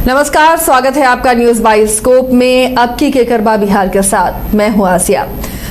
नमस्कार, स्वागत है आपका न्यूज बाइस्कोप में। अब की केकरबा बिहार के साथ मैं हूं आसिया।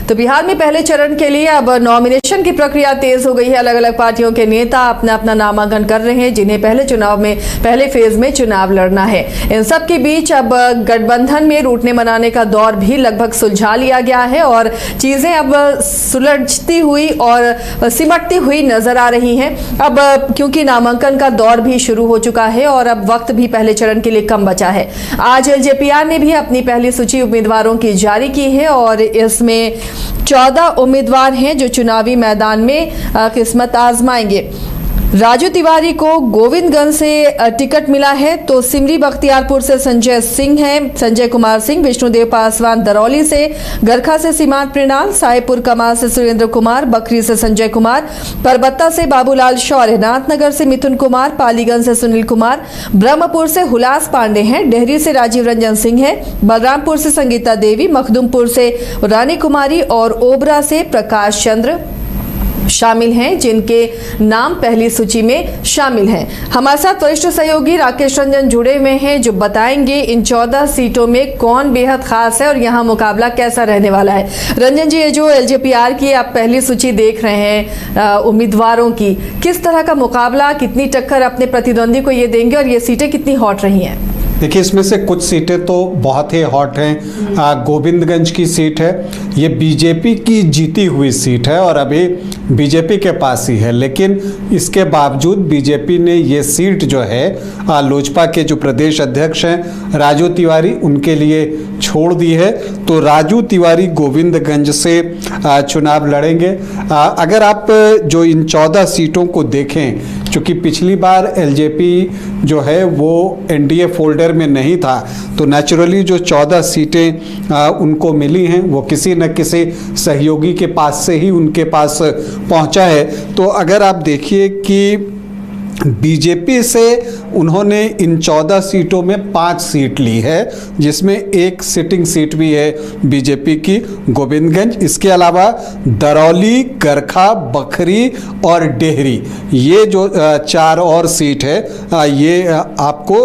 तो बिहार में पहले चरण के लिए अब नॉमिनेशन की प्रक्रिया तेज हो गई है। अलग अलग पार्टियों के नेता अपना अपना नामांकन कर रहे हैं, जिन्हें पहले फेज में चुनाव लड़ना है। इन सब के बीच अब गठबंधन में रूठने मनाने का दौर भी लगभग सुलझा लिया गया है और चीजें अब सुलझती हुई और सिमटती हुई नजर आ रही हैं। अब क्योंकि नामांकन का दौर भी शुरू हो चुका है और अब वक्त भी पहले चरण के लिए कम बचा है। आज एलजेपीआर ने भी अपनी पहली सूची उम्मीदवारों की जारी की है और इसमें 14 उम्मीदवार हैं जो चुनावी मैदान में किस्मत आजमाएंगे। राजू तिवारी को गोविंदगंज से टिकट मिला है, तो सिमरी बख्तियारपुर से संजय सिंह हैं, संजय कुमार सिंह, विष्णुदेव पासवान दरौली से, गरखा से सीमांत मृणाल, साहेबपुर कमाल से सुरेंद्र कुमार, बकरी से संजय कुमार, परबत्ता से बाबूलाल शौर्य, नाथनगर से मिथुन कुमार, पालीगंज से सुनील कुमार, ब्रह्मपुर से हुलास पांडे हैं, डेहरी से राजीव रंजन सिंह है, बलरामपुर से संगीता देवी, मखदुमपुर से रानी कुमारी और ओबरा से प्रकाश चंद्र शामिल हैं, जिनके नाम पहली सूची में शामिल हैं। हमारे साथ वरिष्ठ सहयोगी राकेश रंजन जुड़े हुए हैं, जो बताएंगे इन 14 सीटों में कौन बेहद खास है और यहाँ मुकाबला कैसा रहने वाला है। रंजन जी, ये जो एलजेपीआर की आप पहली सूची देख रहे हैं उम्मीदवारों की, किस तरह का मुकाबला, कितनी टक्कर अपने प्रतिद्वंदी को ये देंगे और ये सीटें कितनी हॉट रही हैं? देखिए, इसमें से कुछ सीटें तो बहुत ही हॉट हैं। गोविंदगंज की सीट है, ये बीजेपी की जीती हुई सीट है और अभी बीजेपी के पास ही है, लेकिन इसके बावजूद बीजेपी ने ये सीट जो है लोजपा के जो प्रदेश अध्यक्ष हैं राजू तिवारी, उनके लिए छोड़ दी है। तो राजू तिवारी गोविंदगंज से चुनाव लड़ेंगे। अगर आप जो इन 14 सीटों को देखें, चूँकि पिछली बार एलजेपी जो है वो एनडीए फोल्डर में नहीं था, तो नेचुरली जो 14 सीटें उनको मिली हैं वो किसी न किसी सहयोगी के पास से ही उनके पास पहुंचा है। तो अगर आप देखिए कि बीजेपी से उन्होंने इन 14 सीटों में 5 सीट ली है, जिसमें एक सिटिंग सीट भी है बीजेपी की गोविंदगंज। इसके अलावा दरौली, गरखा, बखरी और डेहरी, ये जो 4 और सीट है ये आपको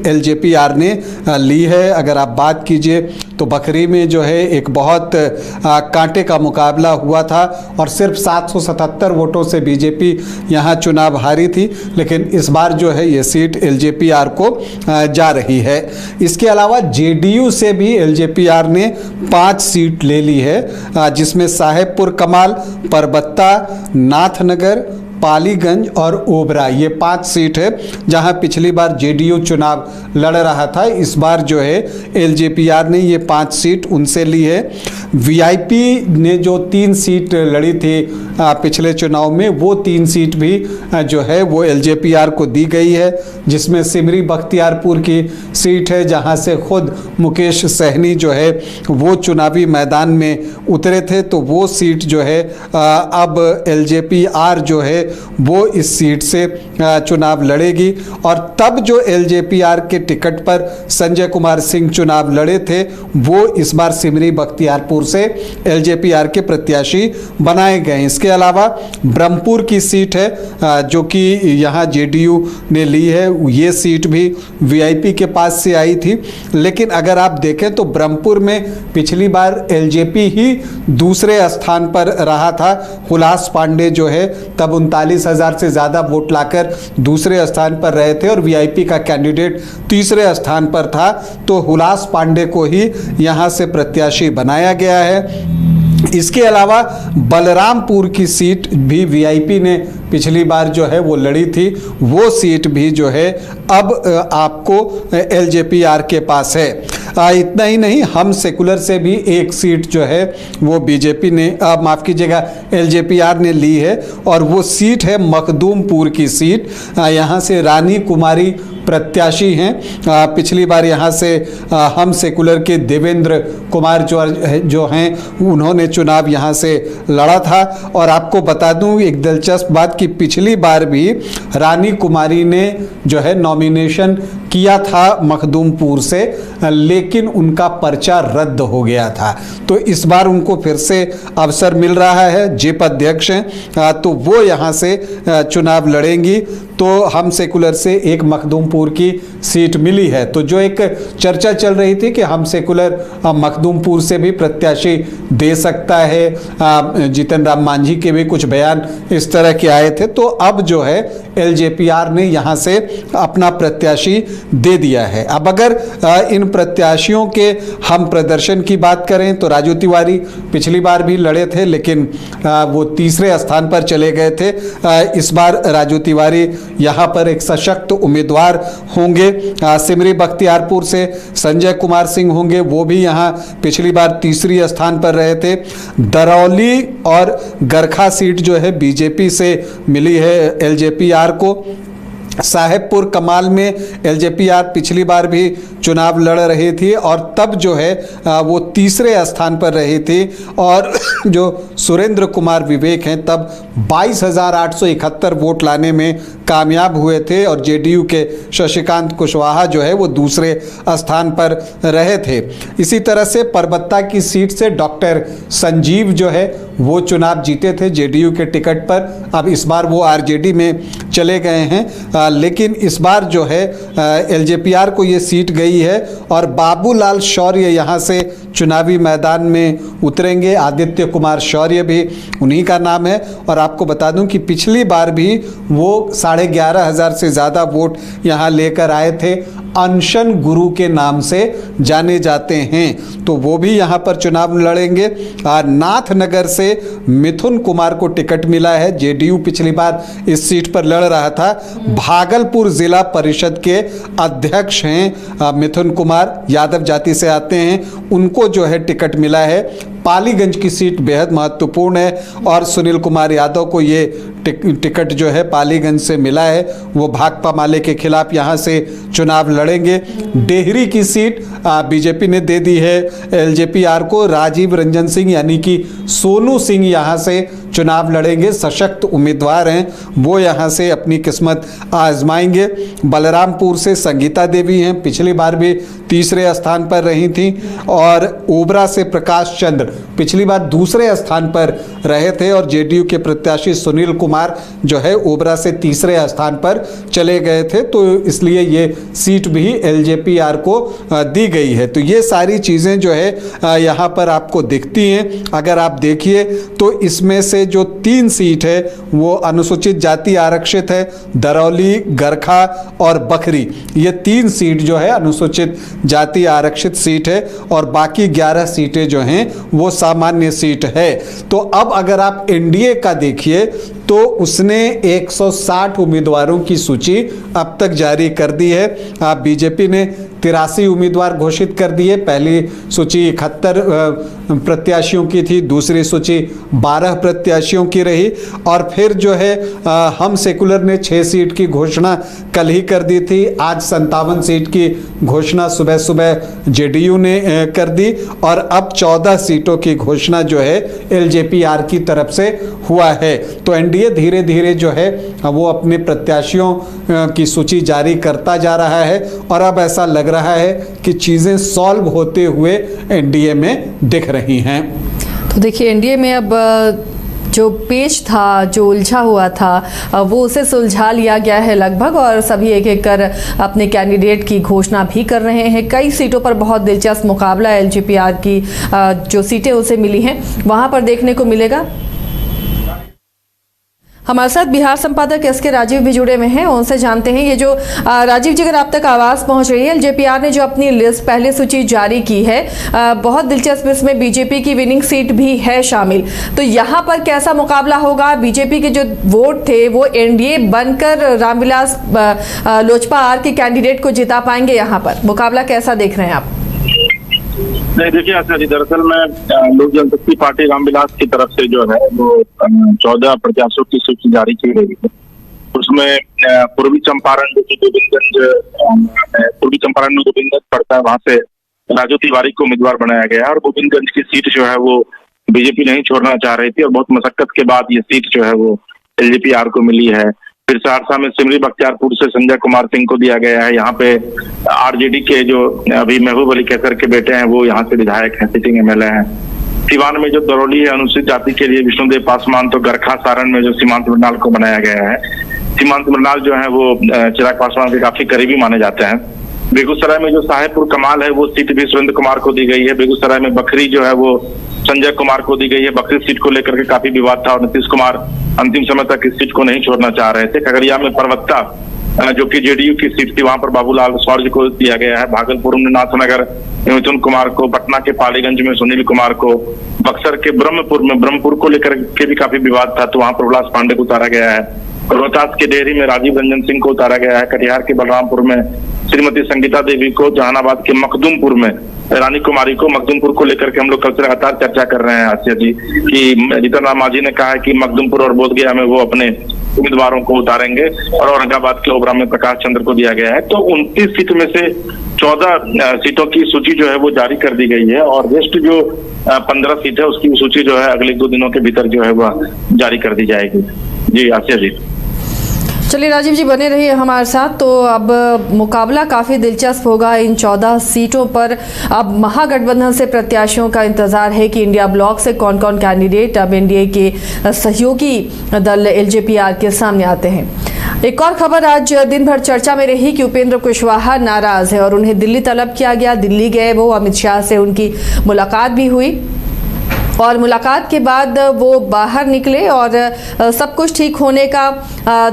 एलजेपीआर ने ली है। अगर आप बात कीजिए तो बखरी में जो है एक बहुत कांटे का मुकाबला हुआ था और सिर्फ 777 वोटों से बीजेपी यहाँ चुनाव हारी थी, लेकिन इस बार जो है ये सीट एलजेपीआर को जा रही है। इसके अलावा जेडीयू से भी एलजेपीआर ने 5 सीट ले ली है, जिसमें साहेबपुर कमाल, परबत्ता, नाथनगर, पालीगंज और ओबरा, ये 5 सीट है जहां पिछली बार जेडीयू चुनाव लड़ रहा था। इस बार जो है एलजेपीआर ने ये 5 सीट उनसे ली है। वीआईपी ने जो 3 सीट लड़ी थी पिछले चुनाव में, वो 3 सीट भी जो है वो एलजेपीआर को दी गई है, जिसमें सिमरी बख्तियारपुर की सीट है जहां से खुद मुकेश सहनी जो है वो चुनावी मैदान में उतरे थे। तो वो सीट जो है अब एलजेपीआर जो है वो इस सीट से चुनाव लड़ेगी। और तब जो एलजेपीआर के टिकट पर संजय कुमार सिंह चुनाव लड़े थे, वो इस बार सिमरी बख्तियारपुर से एलजेपीआर के प्रत्याशी बनाए गए। इसके अलावा ब्रह्मपुर की सीट है जो कि यहाँ जेडीयू ने ली है, ये सीट भी वीआईपी के पास से आई थी। लेकिन अगर आप देखें तो ब्रह्मपुर में पिछली बार एलजेपी ही दूसरे स्थान पर रहा था। हुलास पांडे जो है तब 39,000 से ज़्यादा वोट लाकर दूसरे स्थान पर रहे थे और वीआईपी का कैंडिडेट तीसरे स्थान पर था। तो हुलास पांडे को ही यहाँ से प्रत्याशी बनाया गया है। इसके अलावा बलरामपुर की सीट भी वीआईपी ने पिछली बार जो है वो लड़ी थी, वो सीट भी जो है अब आपको एलजेपीआर के पास है। इतना ही नहीं, हम सेकुलर से भी एक सीट जो है वो बीजेपी ने माफ़ कीजिएगा एलजेपीआर ने ली है और वो सीट है मखदूमपुर की सीट। यहाँ से रानी कुमारी प्रत्याशी हैं। पिछली बार यहाँ से हम सेकुलर के देवेंद्र कुमार जो हैं उन्होंने चुनाव यहाँ से लड़ा था। और आपको बता दूं एक दिलचस्प बात कि पिछली बार भी रानी कुमारी ने जो है नॉमिनेशन किया था मखदूमपुर से, लेकिन उनका पर्चा रद्द हो गया था। तो इस बार उनको फिर से अवसर मिल रहा है, जेप अध्यक्ष हैं तो वो यहाँ से चुनाव लड़ेंगी। तो हम सेकुलर से एक मखदूमपुर की सीट मिली है। तो जो एक चर्चा चल रही थी कि हम सेकुलर मखदूमपुर से भी प्रत्याशी दे सकता है, जीतन राम मांझी के भी कुछ बयान इस तरह के आए थे, तो अब जो है एलजेपीआर ने यहाँ से अपना प्रत्याशी दे दिया है। अब अगर इन प्रत्याशियों के हम प्रदर्शन की बात करें तो राजू तिवारी पिछली बार भी लड़े थे, लेकिन वो तीसरे स्थान पर चले गए थे। इस बार राजू तिवारी यहाँ पर एक सशक्त उम्मीदवार होंगे। सिमरी बख्तियारपुर से संजय कुमार सिंह होंगे, वो भी यहाँ पिछली बार तीसरी स्थान पर रहे थे। दरौली और गरखा सीट जो है बीजेपी से मिली है एलजेपीआर को। साहेबपुर कमाल में एलजेपीआर पिछली बार भी चुनाव लड़ रही थी और तब जो है वो तीसरे स्थान पर रही थी, और जो सुरेंद्र कुमार विवेक हैं तब 22,871 वोट लाने में कामयाब हुए थे, और जेडीयू के शशिकांत कुशवाहा जो है वो दूसरे स्थान पर रहे थे। इसी तरह से परबत्ता की सीट से डॉक्टर संजीव जो है वो चुनाव जीते थे जेडीयू के टिकट पर। अब इस बार वो आरजेडी में चले गए हैं, लेकिन इस बार जो है एलजेपीआर को ये सीट गई है और बाबूलाल शौर्य यहाँ से चुनावी मैदान में उतरेंगे। आदित्य कुमार शौर्य भी उन्हीं का नाम है, और आपको बता दूं कि पिछली बार भी वो 11,500 से ज़्यादा वोट यहाँ लेकर आए थे। अनशन गुरु के नाम से जाने जाते हैं, तो वो भी यहाँ पर चुनाव लड़ेंगे। नाथनगर से मिथुन कुमार को टिकट मिला है, जेडीयू पिछली बार इस सीट पर लड़ रहा था। भागलपुर जिला परिषद के अध्यक्ष हैं मिथुन कुमार, यादव जाति से आते हैं, उनको जो है टिकट मिला है। पालीगंज की सीट बेहद महत्वपूर्ण है और सुनील कुमार यादव को ये टिकट जो है पालीगंज से मिला है, वो भाकपा माले के खिलाफ यहाँ से चुनाव लड़ेंगे। डेहरी की सीट बीजेपी ने दे दी है एलजेपीआर को। राजीव रंजन सिंह यानी कि सोनू सिंह यहाँ से चुनाव लड़ेंगे, सशक्त उम्मीदवार हैं, वो यहाँ से अपनी किस्मत आजमाएंगे। बलरामपुर से संगीता देवी हैं, पिछली बार भी तीसरे स्थान पर रही थी, और ओबरा से प्रकाश चंद्र पिछली बार दूसरे स्थान पर रहे थे, और जेडीयू के प्रत्याशी सुनील कुमार जो है ओबरा से तीसरे स्थान पर चले गए थे, तो इसलिए ये सीट भी एलजेपीआर को दी गई है। तो ये सारी चीज़ें जो है यहाँ पर आपको दिखती हैं। अगर आप देखिए तो इसमें से जो 3 सीट है वो अनुसूचित जाति आरक्षित है, दरौली, गरखा और बखरी, ये 3 सीट जो है अनुसूचित जाति आरक्षित सीट है, और बाकी 11 सीटें जो हैं वो सामान्य सीट है। तो अब अगर आप एनडीए का देखिए तो उसने 160 उम्मीदवारों की सूची अब तक जारी कर दी है। बीजेपी ने 83 उम्मीदवार घोषित कर दिए। पहली सूची 71 प्रत्याशियों की थी, दूसरी सूची 12 प्रत्याशियों की रही, और फिर जो है हम सेकुलर ने 6 सीट की घोषणा कल ही कर दी थी। आज 57 सीट की घोषणा सुबह सुबह जेडीयू ने कर दी, और अब 14 सीटों की घोषणा जो है एलजेपीआर की तरफ से हुआ है। तो एनडीए धीरे धीरे जो है वो अपने प्रत्याशियों की सूची जारी करता जा रहा है, और अब ऐसा लग रहा है कि चीजें सॉल्व होते हुए एनडीए में दिख रही हैं। तो देखिए एनडीए में अब जो पेच था, जो उलझा हुआ था, वो उसे सुलझा लिया गया है लगभग, और सभी एक एक कर अपने कैंडिडेट की घोषणा भी कर रहे हैं। कई सीटों पर बहुत दिलचस्प मुकाबला एलजेपीआर की जो सीटें उसे मिली हैं वहां पर देखने को मिलेगा। हमारे साथ बिहार संपादक एस के राजीव भी जुड़े हुए हैं, उनसे जानते हैं। ये जो राजीव जी, अगर आप तक आवाज पहुंच रही है, एलजेपीआर ने जो अपनी लिस्ट पहले सूची जारी की है, बहुत दिलचस्प, इसमें बीजेपी की विनिंग सीट भी है शामिल, तो यहाँ पर कैसा मुकाबला होगा? बीजेपी के जो वोट थे वो एनडीए बनकर रामविलास लोजपा आर के कैंडिडेट को जिता पाएंगे, यहाँ पर मुकाबला कैसा देख रहे हैं आप? नहीं, देखिए आशा जी, दरअसल में लोक जनशक्ति पार्टी रामविलास की तरफ से जो है वो 14 प्रत्याशियों की सूची जारी की गई है। उसमें पूर्वी चंपारण जो कि गोविंदगंज पड़ता है, वहां से राजू तिवारी को उम्मीदवार बनाया गया है, और गोविंदगंज की सीट जो है वो बीजेपी नहीं छोड़ना चाह रही थी, और बहुत मशक्कत के बाद ये सीट जो है वो एलजेपीआर को मिली है। फिर सहरसा में सिमरी बख्तियारपुर से संजय कुमार सिंह को दिया गया है। यहाँ पे आरजेडी के जो अभी महबूब अली कैसर के बेटे हैं वो यहाँ से विधायक हैं, सिटिंग एमएलए हैं। सिवान में जो दरौली है अनुसूचित जाति के लिए विष्णुदेव पासवान, तो गरखा सारण में जो सीमांत मंडाल को बनाया गया है। सीमांत मृणाल जो है वो चिराग पासवान के काफी करीबी माने जाते हैं। बेगूसराय में जो साहेबपुर कमाल है वो सीट भी सुरेंद्र कुमार को दी गई है। बेगूसराय में बखरी जो है वो संजय कुमार को दी गई है। बखरी सीट को लेकर के काफी विवाद था और नीतीश कुमार अंतिम समय तक इस सीट को नहीं छोड़ना चाह रहे थे। खगड़िया में परवत्ता जो कि जेडीयू की सीट थी, वहां पर बाबूलाल शौर्य को दिया गया है। भागलपुर में नाथनगर में मिथुन कुमार को, पटना के पालीगंज में सुनील कुमार को, बक्सर के ब्रह्मपुर को लेकर के भी काफी विवाद था, तो वहां पर उल्लास पांडे को उतारा गया है। रोहतास के डेहरी में राजीव रंजन सिंह को उतारा गया है। कटिहार के बलरामपुर में श्रीमती संगीता देवी को, जहानाबाद के मखदुमपुर में रानी कुमारी को। मखदुमपुर को लेकर के हम लोग कल से लगातार चर्चा कर रहे हैं आसिया जी कि जीतन राम मांझी ने कहा है कि मखदुमपुर और बोधगया में वो अपने उम्मीदवारों को उतारेंगे और औरंगाबाद के ओबरा में प्रकाश चंद्र को दिया गया है। तो 29 सीट में से 14 सीटों की सूची जो है वो जारी कर दी गई है और रेस्ट जो 15 सीट है उसकी सूची जो है अगले 2 दिनों के भीतर जो है वह जारी कर दी जाएगी। जी आसिया जी। चलिए राजीव जी बने रहिए हमारे साथ। तो अब मुकाबला काफ़ी दिलचस्प होगा इन 14 सीटों पर। अब महागठबंधन से प्रत्याशियों का इंतजार है कि इंडिया ब्लॉक से कौन कौन कैंडिडेट अब एनडीए के सहयोगी दल एलजेपीआर के सामने आते हैं। एक और खबर आज दिन भर चर्चा में रही कि उपेंद्र कुशवाहा नाराज है और उन्हें दिल्ली तलब किया गया। दिल्ली गए वो, अमित शाह से उनकी मुलाकात भी हुई और मुलाकात के बाद वो बाहर निकले और सब कुछ ठीक होने का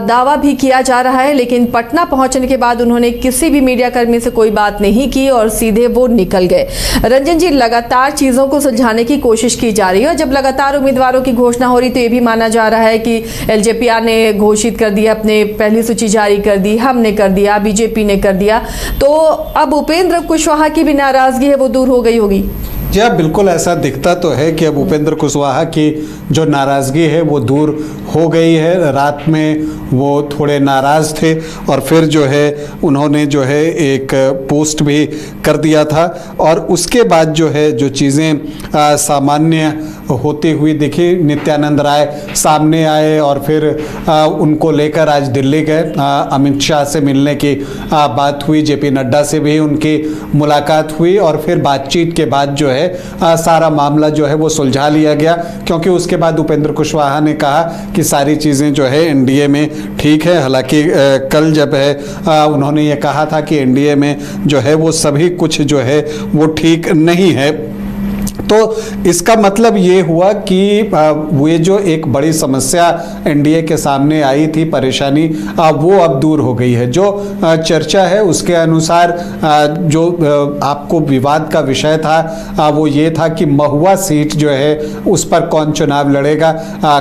दावा भी किया जा रहा है। लेकिन पटना पहुंचने के बाद उन्होंने किसी भी मीडिया कर्मी से कोई बात नहीं की और सीधे वो निकल गए। रंजन जी, लगातार चीज़ों को सुलझाने की कोशिश की जा रही है और जब लगातार उम्मीदवारों की घोषणा हो रही तो ये भी माना जा रहा है कि एलजेपीआर ने घोषित कर दिया, अपने पहली सूची जारी कर दी, हमने कर दिया, बीजेपी ने कर दिया, तो अब उपेंद्र कुशवाहा की भी नाराजगी है वो दूर हो गई होगी। जी हाँ, बिल्कुल ऐसा दिखता तो है कि अब उपेंद्र कुशवाहा की जो नाराज़गी है वो दूर हो गई है। रात में वो थोड़े नाराज़ थे और फिर जो है उन्होंने जो है एक पोस्ट भी कर दिया था और उसके बाद जो है जो चीज़ें सामान्य होती हुई दिखी। नित्यानंद राय सामने आए और फिर उनको लेकर आज दिल्ली गए। अमित शाह से मिलने की बात हुई, जेपी नड्डा से भी उनकी मुलाकात हुई और फिर बातचीत के बाद जो है सारा मामला जो है वो सुलझा लिया गया, क्योंकि उसके बाद उपेंद्र कुशवाहा ने कहा कि सारी चीज़ें जो है एनडीए में ठीक है। हालांकि कल जब है उन्होंने ये कहा था कि एनडीए में जो है वो सभी कुछ जो है वो ठीक नहीं है। तो इसका मतलब ये हुआ कि वो जो एक बड़ी समस्या एनडीए के सामने आई थी, परेशानी, वो अब दूर हो गई है। जो चर्चा है उसके अनुसार जो आपको विवाद का विषय था वो ये था कि महुआ सीट जो है उस पर कौन चुनाव लड़ेगा।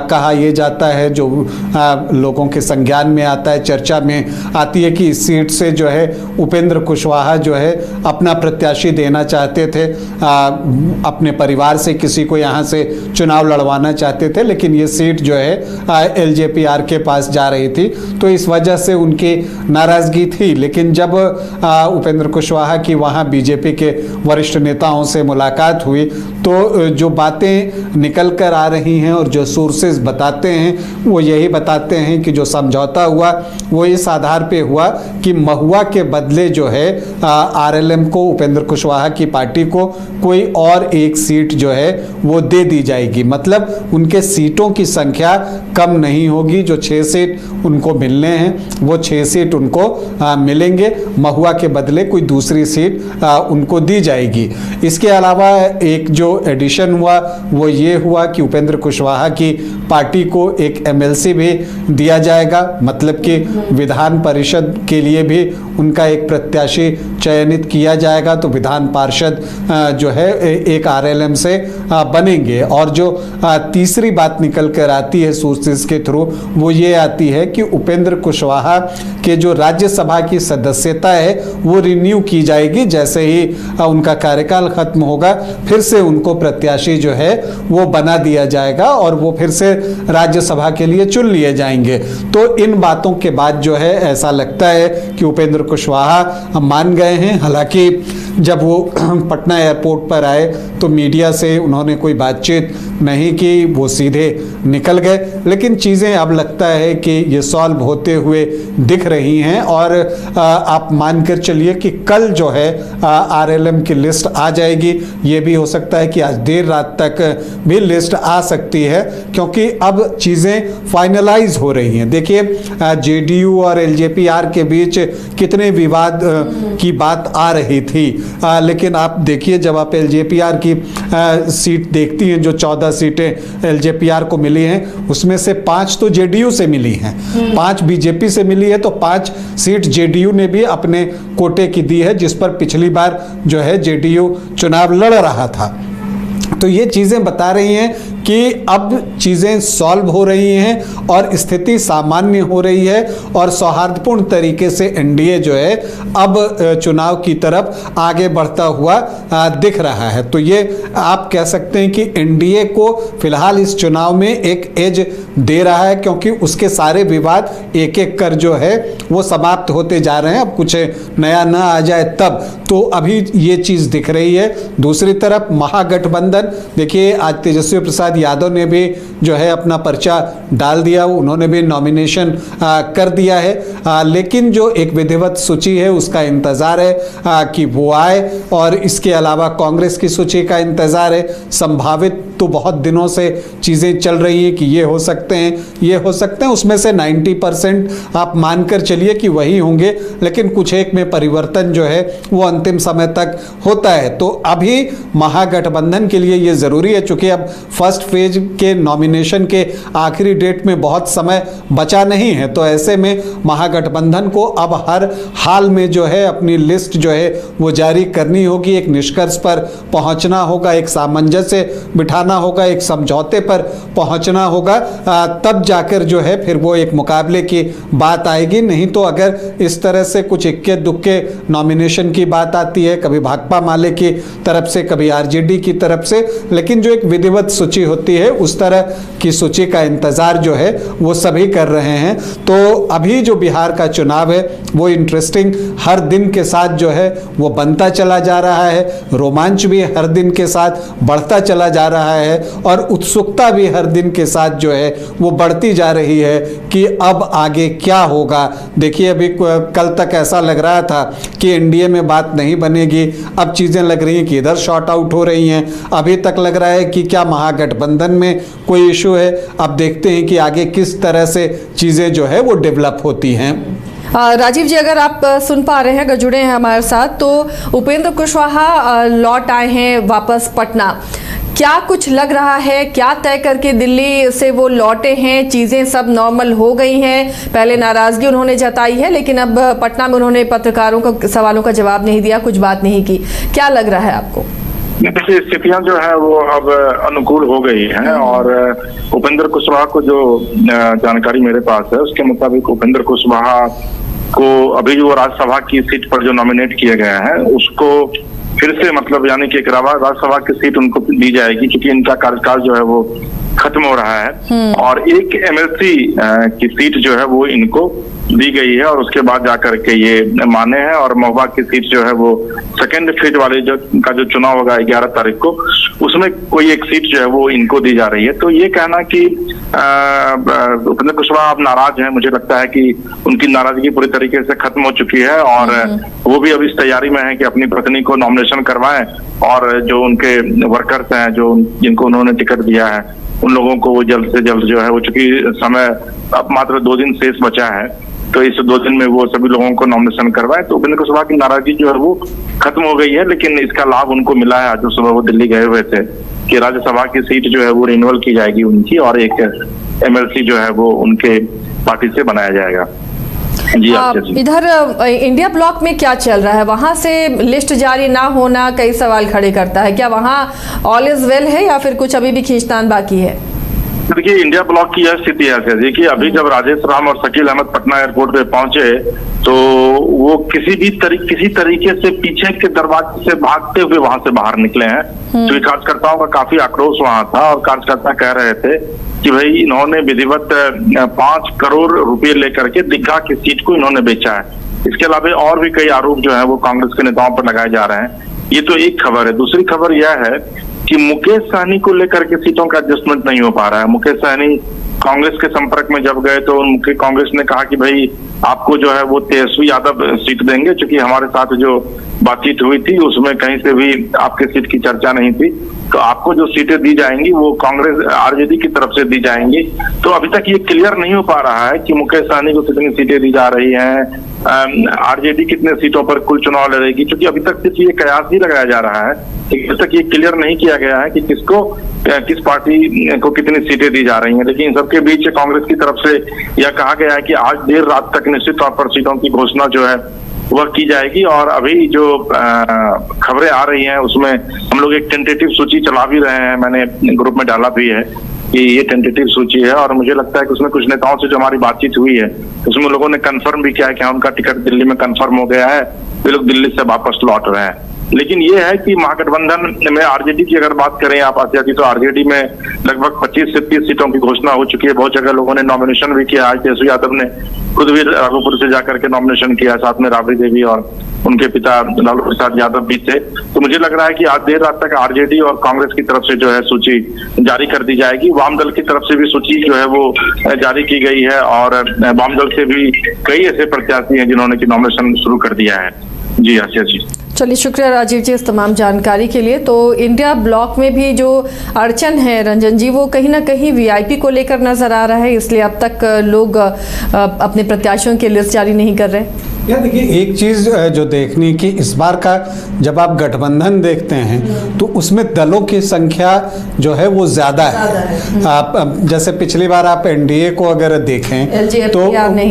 कहा यह जाता है, जो लोगों के संज्ञान में आता है, चर्चा में आती है कि इस सीट से जो है उपेंद्र कुशवाहा जो है अपना प्रत्याशी देना चाहते थे, अपने परिवार से किसी को यहाँ से चुनाव लड़वाना चाहते थे, लेकिन ये सीट जो है एलजेपीआर के पास जा रही थी, तो इस वजह से उनकी नाराज़गी थी। लेकिन जब उपेंद्र कुशवाहा की वहाँ बीजेपी के वरिष्ठ नेताओं से मुलाकात हुई तो जो बातें निकल कर आ रही हैं और जो सोर्सेज बताते हैं वो यही बताते हैं कि जो समझौता हुआ वो इस आधार पे हुआ कि महुआ के बदले जो है आरएलएम को, उपेंद्र कुशवाहा की पार्टी को कोई और एक सीट जो है वो दे दी जाएगी। मतलब उनके सीटों की संख्या कम नहीं होगी, जो 6 सीट उनको मिलने हैं वो 6 सीट उनको मिलेंगे, महुआ के बदले कोई दूसरी सीट उनको दी जाएगी। इसके अलावा एक जो एडिशन हुआ वो ये हुआ कि उपेंद्र कुशवाहा की पार्टी को एक एमएलसी भी दिया जाएगा, मतलब कि विधान परिषद के लिए भी उनका एक प्रत्याशी चयनित किया जाएगा, तो विधान पार्षद जो है एक आरएलएम से बनेंगे। और जो तीसरी बात निकल कर आती है सोर्सेस के थ्रू वो ये आती है कि उपेंद्र कुशवाहा के जो राज्यसभा की सदस्यता है वो रिन्यू की जाएगी। जैसे ही उनका कार्यकाल खत्म होगा फिर से उनको प्रत्याशी जो है वो बना दिया जाएगा और वो फिर से राज्यसभा के लिए चुन लिए जाएंगे। तो इन बातों के बाद जो है ऐसा लगता है कि उपेंद्र कुशवाहा मान गए हैं। हालांकि जब वो पटना एयरपोर्ट पर आए तो मीडिया से उन्होंने कोई बातचीत नहीं कि वो सीधे निकल गए, लेकिन चीज़ें अब लगता है कि ये सॉल्व होते हुए दिख रही हैं। और आप मानकर चलिए कि कल जो है आरएलएम की लिस्ट आ जाएगी। ये भी हो सकता है कि आज देर रात तक भी लिस्ट आ सकती है, क्योंकि अब चीज़ें फाइनलाइज हो रही हैं। देखिए जेडीयू और एलजेपी-आर के बीच कितने विवाद की बात आ रही थी, लेकिन आप देखिए जब आप एलजेपी-आर की सीट देखती हैं, जो 14 सीटें एलजेपी-आर को मिली हैं, उसमें से 5 तो जेडीयू से मिली हैं, 5 बीजेपी से मिली है, तो 5 सीट जेडीयू ने भी अपने कोटे की दी है, जिस पर पिछली बार जो है जेडीयू चुनाव लड़ रहा था। तो ये चीज़ें बता रही हैं कि अब चीज़ें सॉल्व हो रही हैं और स्थिति सामान्य हो रही है और सौहार्दपूर्ण तरीके से एनडीए जो है अब चुनाव की तरफ आगे बढ़ता हुआ दिख रहा है। तो ये आप कह सकते हैं कि एनडीए को फिलहाल इस चुनाव में एक एज दे रहा है, क्योंकि उसके सारे विवाद एक एक कर जो है वो समाप्त होते जा रहे हैं। अब कुछ नया ना आ जाए तब, तो अभी ये चीज़ दिख रही है। दूसरी तरफ महागठबंधन, देखिए आज तेजस्वी प्रसाद यादव ने भी जो है अपना पर्चा डाल दिया, उन्होंने भी नॉमिनेशन कर दिया है, लेकिन जो एक विधिवत सूची है उसका इंतज़ार है कि वो आए, और इसके अलावा कांग्रेस की सूची का इंतज़ार है। संभावित तो बहुत दिनों से चीज़ें चल रही हैं कि ये हो सकते हैं, ये हो सकते हैं, उसमें से 90% आप मानकर चलिए कि वही होंगे, लेकिन कुछ एक में परिवर्तन जो है वो अंतिम समय तक होता है। तो अभी महागठबंधन के लिए ये ज़रूरी है, चूँकि अब फर्स्ट फेज के नॉमिनेशन के आखिरी डेट में बहुत समय बचा नहीं है, तो ऐसे में महागठबंधन को अब हर हाल में जो है अपनी लिस्ट जो है वो जारी करनी होगी, एक निष्कर्ष पर पहुंचना होगा, एक सामंजस्य बिठाना होगा, एक समझौते पर पहुंचना होगा, तब जाकर जो है फिर वो एक मुकाबले की बात आएगी। नहीं तो अगर इस तरह से कुछ इक्के दुक्के नॉमिनेशन की बात आती है, कभी भाकपा माले की तरफ से, कभी आरजेडी की तरफ से, लेकिन जो एक विधिवत सूची होती है उस तरह की सूची का इंतजार जो है वो सभी कर रहे हैं। तो अभी जो बिहार का चुनाव है वो इंटरेस्टिंग हर दिन के साथ जो है वो बनता चला जा रहा है, रोमांच भी हर दिन के साथ बढ़ता चला जा रहा है, और उत्सुकता भी हर दिन के साथ जो है वो बढ़ती जा रही है कि अब आगे क्या होगा। देखिए अभी कल तक ऐसा लग रहा था कि एनडीए में बात नहीं बनेगी, अब चीज़ें लग रही हैं कि इधर शॉर्ट आउट हो रही हैं। अभी तक लग रहा है कि क्या महागठबंधन में कोई इशू है। अब देखते हैं कि आगे किस तरह से चीज़ें जो है वो डेवलप होती हैं। राजीव जी, अगर आप सुन पा रहे हैं, अगर जुड़े हैं हमारे साथ, तो उपेंद्र कुशवाहा लौट आए हैं वापस पटना। क्या कुछ लग रहा है, क्या तय करके दिल्ली से वो लौटे हैं? चीज़ें सब नॉर्मल हो गई हैं? पहले नाराज़गी उन्होंने जताई है, लेकिन अब पटना में उन्होंने पत्रकारों का सवालों का जवाब नहीं दिया, कुछ बात नहीं की। क्या लग रहा है आपको? देखिए स्थितियां जो है वो अब अनुकूल हो गई हैं, और उपेंद्र कुशवाहा को जो जानकारी मेरे पास है उसके मुताबिक उपेंद्र कुशवाहा को अभी जो राज्यसभा की सीट पर जो नॉमिनेट किए गए हैं उसको फिर से मतलब यानी कि एक राज्यसभा की सीट उनको दी जाएगी, क्योंकि इनका कार्यकाल जो है वो खत्म हो रहा है, और एक एमएलसी की सीट जो है वो इनको दी गई है, और उसके बाद जाकर के ये माने हैं। और महोबा की सीट जो है वो सेकेंड फेज वाले का जो चुनाव होगा 11 तारीख को, उसमें कोई एक सीट जो है वो इनको दी जा रही है। तो ये कहना कि उपेंद्र कुशवाहा अब नाराज हैं, मुझे लगता है कि उनकी नाराजगी पूरी तरीके से खत्म हो चुकी है, और वो भी अब इस तैयारी में है कि अपनी पत्नी को नॉमिनेशन करवाएं, और जो उनके वर्कर्स हैं जो जिनको उन्होंने टिकट दिया है उन लोगों को वो जल्द से जल्द जो है वो, चूंकि समय अब मात्र 2 दिन शेष बचा है, तो इस 2 दिन में वो सभी लोगों को नॉमिनेशन करवाए। तो उपेंद्र कुशवाहा की नाराजगी जो है वो खत्म हो गई है, लेकिन इसका लाभ उनको मिला है। आज जो सुबह वो दिल्ली गए हुए थे कि राज्यसभा की सीट जो है वो रिन्यूअल की जाएगी उनकी, और एक एमएलसी जो है वो उनके पार्टी से बनाया जाएगा। जी इधर इंडिया ब्लॉक में क्या चल रहा है? वहां से लिस्ट जारी ना होना कई सवाल खड़े करता है। क्या वहां ऑल इज वेल है या फिर कुछ अभी भी खींचतान बाकी है? देखिए इंडिया ब्लॉक की यह स्थिति है जी कि अभी जब राजेश राम और शकील अहमद पटना एयरपोर्ट पे पहुंचे तो वो किसी तरीके से पीछे के दरवाजे से भागते हुए वहां से बाहर निकले हैं, क्योंकि कार्यकर्ताओं का काफी आक्रोश वहां था, और कार्यकर्ता कह रहे थे कि भाई इन्होंने विधिवत 5 करोड़ रुपए लेकर के दीघा की सीट को इन्होंने बेचा है। इसके अलावा और भी कई आरोप जो है वो कांग्रेस के नेताओं पर लगाए जा रहे हैं। ये तो एक खबर है। दूसरी खबर यह है कि मुकेश सहनी को लेकर के सीटों का एडजस्टमेंट नहीं हो पा रहा है। मुकेश सहनी कांग्रेस के संपर्क में जब गए तो कांग्रेस ने कहा कि भाई आपको जो है वो तेजस्वी यादव सीट देंगे, क्योंकि हमारे साथ जो बातचीत हुई थी उसमें कहीं से भी आपके सीट की चर्चा नहीं थी, तो आपको जो सीटें दी जाएंगी वो कांग्रेस आरजेडी की तरफ से दी जाएंगी। तो अभी तक ये क्लियर नहीं हो पा रहा है कि मुकेश सहनी को कितनी सीटें दी जा रही हैं, आरजेडी कितने सीटों पर कुल चुनाव लड़ेगी, क्योंकि अभी तक सिर्फ ये कयास ही लगाया जा रहा है। अभी तक ये क्लियर नहीं किया गया है कि किस पार्टी को कितनी सीटें दी जा रही हैं। लेकिन सबके बीच कांग्रेस की तरफ से यह कहा गया है कि आज देर रात तक निश्चित तौर पर सीटों की घोषणा जो है वह की जाएगी। और अभी जो खबरें आ रही हैं उसमें हम लोग एक टेंटेटिव सूची चला भी रहे हैं, मैंने ग्रुप में डाला भी है कि ये टेंटेटिव सूची है, और मुझे लगता है कि उसमें कुछ नेताओं से जो हमारी बातचीत हुई है उसमें लोगों ने कंफर्म भी किया है कि उनका टिकट दिल्ली में कंफर्म हो गया है, वे लोग दिल्ली से वापस लौट रहे हैं। लेकिन ये है कि महागठबंधन में आरजेडी की अगर बात करें आप आसियाती, तो आरजेडी में लगभग 25 से 30 सीटों की घोषणा हो चुकी है। बहुत जगह लोगों ने नॉमिनेशन भी किया। आज तेजस्वी यादव ने खुद भी राघोपुर से जाकर के नॉमिनेशन किया, साथ में राबड़ी देवी और उनके पिता लालू प्रसाद यादव भी थे। तो मुझे लग रहा है कि आज देर रात तक आरजेडी और कांग्रेस की तरफ से जो है सूची जारी कर दी जाएगी। वाम दल की तरफ से भी सूची जो है वो जारी की गई है, और वाम दल से भी कई ऐसे प्रत्याशी हैं जिन्होंने की नॉमिनेशन शुरू कर दिया है। जी आसिया जी। चलिए, शुक्रिया राजीव जी इस तमाम जानकारी के लिए। तो इंडिया ब्लॉक में भी जो अड़चन है रंजन जी, वो कहीं ना कहीं वीआईपी को लेकर नजर आ रहा है, इसलिए अब तक लोग अपने प्रत्याशियों की लिस्ट जारी नहीं कर रहे। या देखिए, एक चीज जो देखनी कि इस बार का जब आप गठबंधन देखते हैं तो उसमें दलों की संख्या जो है वो ज्यादा है। आप जैसे पिछली बार आप एनडीए को अगर देखें तो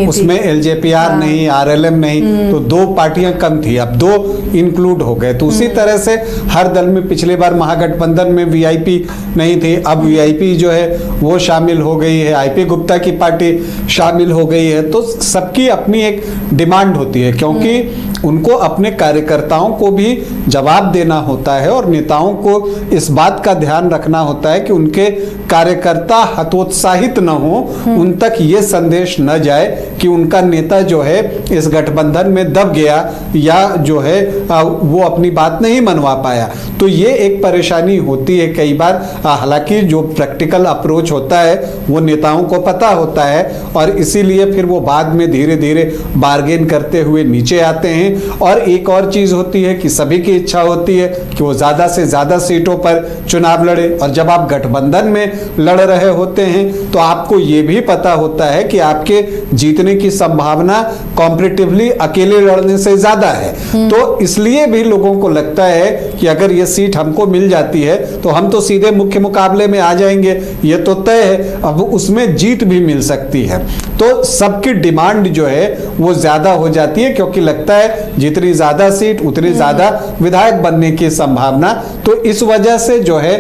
उसमें एलजेपीआर नहीं, आरएलएम नहीं, तो 2 पार्टियां कम थी, अब 2 इंक्लूड हो गए। तो उसी तरह से हर दल में पिछली बार महागठबंधन में वीआईपी नहीं थी, अब वीआईपी जो है वो शामिल हो गई है, आईपी गुप्ता की पार्टी शामिल हो गई है। तो सबकी अपनी एक डिमांड होती है, क्योंकि उनको अपने कार्यकर्ताओं को भी जवाब देना होता है और नेताओं को इस बात का ध्यान रखना होता है कि उनके कार्यकर्ता हतोत्साहित न हो, उन तक ये संदेश न जाए कि उनका नेता जो है इस गठबंधन में दब गया या जो है वो अपनी बात नहीं मनवा पाया। तो ये एक परेशानी होती है कई बार। हालांकि जो प्रैक्टिकल अप्रोच होता है वो नेताओं को पता होता है, और इसीलिए फिर वो बाद में धीरे धीरे बार्गेन करते हुए नीचे आते हैं। और एक और चीज होती है कि सभी की इच्छा होती है कि वो ज्यादा से ज्यादा सीटों पर चुनाव लड़े, और जब आप गठबंधन में लड़ रहे होते हैं तो आपको ये भी पता होता है कि आपके जीतने की संभावना कॉम्परेटिवली अकेले लड़ने से ज्यादा है। तो इसलिए भी लोगों को लगता है कि अगर ये सीट हमको मिल जाती है तो हम तो सीधे मुख्य मुकाबले में आ जाएंगे, ये तो तय है, अब उसमें जीत भी मिल सकती है। तो सबकी डिमांड जो है वो ज्यादा हो जाती है, क्योंकि लगता है जितनी ज्यादा सीट उतनी ज्यादा विधायक बनने की संभावना। तो इस वजह से जो है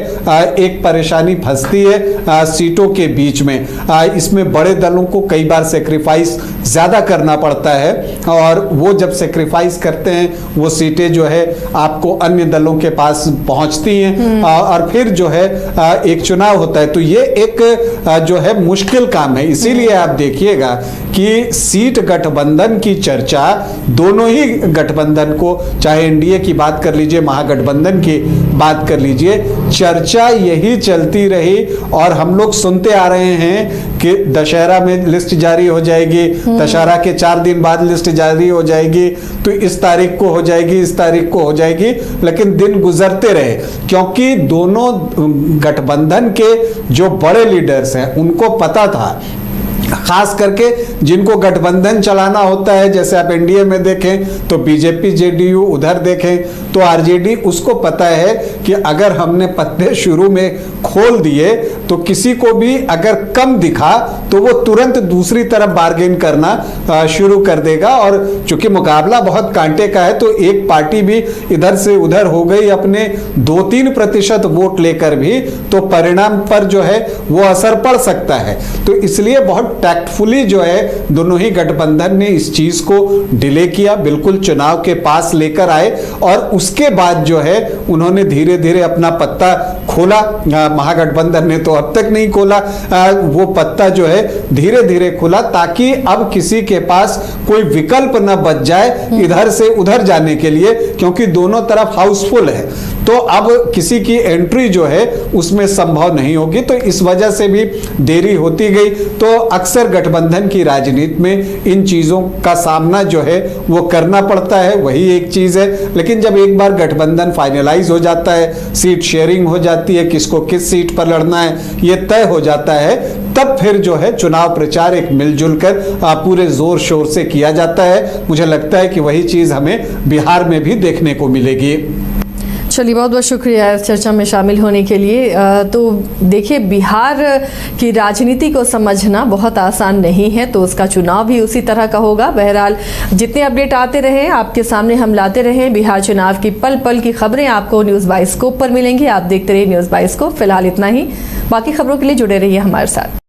एक परेशानी फंसती है सीटों के बीच में। इसमें बड़े दलों को कई बार सेक्रीफाइस ज्यादा करना पड़ता है, और वो जब सेक्रीफाइस करते हैं वो सीटें जो है आपको अन्य दलों के पास पहुंचती हैं, और फिर जो है एक चुनाव होता है। तो ये एक जो है मुश्किल काम है। इसीलिए आप देखिएगा कि सीट गठबंधन की चर्चा दोनों ही गठबंधन को, चाहे एनडीए की बात कर लीजिए, महागठबंधन की बात कर लीजिए, चर्चा यही चलती रही। और हम लोग सुनते आ रहे हैं कि दशहरा में लिस्ट जारी हो जाएगी, दशहरा के 4 दिन बाद लिस्ट जारी हो जाएगी, तो इस तारीख को हो जाएगी, इस तारीख को हो जाएगी। लेकिन दिन गुजरते रहे, क्योंकि दोनों गठबंधन के जो बड़े लीडर्स हैं उनको पता था, खास करके जिनको गठबंधन चलाना होता है, जैसे आप एनडीए में देखें तो बीजेपी जेडीयू, उधर देखें तो आरजेडी, उसको पता है कि अगर हमने पत्ते शुरू में खोल दिए तो किसी को भी अगर कम दिखा तो वो तुरंत दूसरी तरफ बार्गेन करना शुरू कर देगा। और चूंकि मुकाबला बहुत कांटे का है तो एक पार्टी भी इधर से उधर हो गई अपने 2-3% वोट लेकर भी, तो परिणाम पर जो है वो असर पड़ सकता है। तो इसलिए बहुत टैक्टफुली जो है दोनों ही गठबंधन ने इस चीज को डिले किया, बिल्कुल चुनाव के पास लेकर आए, और उसके बाद जो है उन्होंने धीरे धीरे अपना पत्ता खोला। महागठबंधन ने तो अब तक नहीं खोला, वो पत्ता जो है धीरे धीरे खुला, ताकि अब किसी के पास कोई विकल्प न बच जाए इधर से उधर जाने के लिए, क्योंकि दोनों तरफ हाउसफुल है। तो अब किसी की एंट्री जो है उसमें संभव नहीं होगी, तो इस वजह से भी देरी होती गई। तो अक्सर गठबंधन की राजनीति में इन चीजों का सामना जो है वो करना पड़ता है, वही एक चीज है। लेकिन जब एक बार गठबंधन फाइनलाइज हो जाता है, सीट शेयरिंग हो जाती है, किसको किस सीट पर लड़ना है ये तय हो जाता है, तब फिर जो है चुनाव प्रचार एक मिलजुल कर पूरे जोर शोर से किया जाता है। मुझे लगता है कि वही चीज हमें बिहार में भी देखने को मिलेगी। चलिए, बहुत बहुत शुक्रिया इस चर्चा में शामिल होने के लिए। तो देखिए, बिहार की राजनीति को समझना बहुत आसान नहीं है, तो उसका चुनाव भी उसी तरह का होगा। बहरहाल जितने अपडेट आते रहे आपके सामने हम लाते रहे। बिहार चुनाव की पल पल की खबरें आपको न्यूज़ बाइस्कोप पर मिलेंगी। आप देखते रहिए न्यूज़ बाइस्कोप। फिलहाल इतना ही, बाकी खबरों के लिए जुड़े रहिए हमारे साथ।